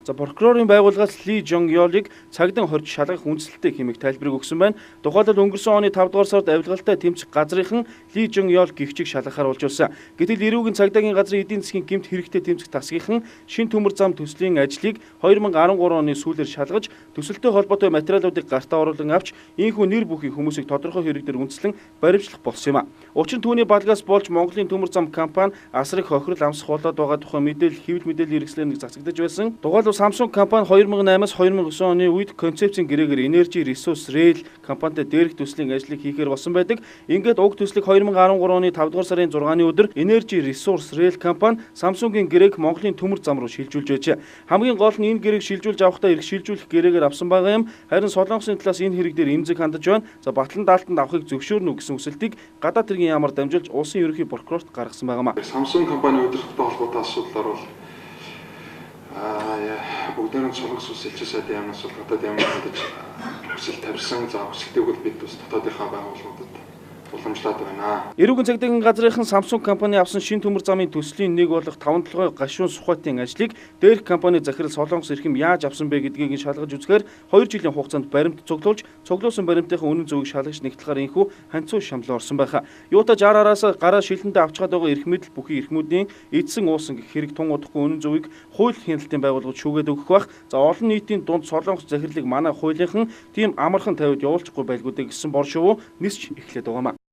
За прокурорын байгууллагаас Ли Жонг Ёлыг цагдаа хорж шалгах үндслэлтэй хэмээх тайлбарыг өгсөн байна. Тухайлбал өнгөрсөн оны 5 дугаар сард авилгалтай тэмцэх газрынхан Ли Жонг Ёл гихчиг шалгахаар болж байсан. Гэтэл эрүүгийн цагдаагийн газрын эдийн засгийн гэмт хэрэгтэй тэмцэх тасгийнхан шин төмөр зам төслийн ажлыг 2013 оны сүүлээр шалгаж төсөлтөй холбоотой материалуудыг гартаа оруулан авч ийхүү нэр бүхий хүмүүсийг тодорхой хэрэгээр үндэслэн баримтлах болсон юм а. Учир нь түүний балгаас болж Монголын төмөр зам компани асрыг хохирол амсах болоод байгаа тухай мэдээлэл хэвлэл мэдээллийн хэрэгслээр нэг засагдж байсан. Тухайлбал Samsung компани 2008-аас 2009 оны үед концепцийн гэрээгээр Energy Resource Rail компанитай дээрх төслийн ажлыг хийхээр болсон байдаг. Ингээд уг төслийг 2013 оны 5 дугаар сарын 6-ны өдөр Energy Resource Rail компани Samsung-ийн гэрээг Монголын төмөр зам руу шилжүүлж байжээ. Хамгийн гол нь энэ гэрээг шилжүүлж авахдаа эрх шилжүүлэх гэрээгээр авсан байгаа юм. Харин Солонгосын талаас энэ хэрэг дээр эмзэг хандаж байна. За Батлан даалтанд авахыг зөвшөөрнө гэсэн хүсэлтийг гадаад хэргийн яамаар дамжуулж улсын ерөнхий прокурорт гаргасан байгаамаа. Samsung компани удирдлагатай холбоотой асуудлаар бол бүгдээр нь Солонгос улс элчин сайдын яамнаас бол гадаад яамд хандаж хүсэл тавьсан. За хүсэлтийг бол бид бас дотоодынхаа байгууллагуудад уламжлаад байна. Эрүүгийн цагдаагийн газрынхан Samsung компани авсан шин төмөр замын төслийн нэг болох 5-7 гашуун сухатын ажлыг дээрх компани захирал Солонгос эрхэм яаж авсан бэ гэдгийг шалгаж үзэхээр 2 жилийн хугацаанд баримт цуглуулж цуглуулсан баримтынхаа үнэн зөвийг шалгаж нэгтлэхээр энэхүү ханцуу шамлан орсон байхаа. Юута 60-араас гараа шилэндээ авч чад байгаа эрх мэдэл бүхий эрхмүүдийн эдсэн уусан гэх хэрэг тун удахгүй үнэн зөвийг хууль хяналтын байгууллагууд шүүгээд өгөх бах. За олон нийтийн дунд Солонгос захирлыг манай хуулийнхан тийм амархан тавиад явуулчихгүй байлгүй дээ гэсэн бор шувуу нисч эхлээд байгаамаа.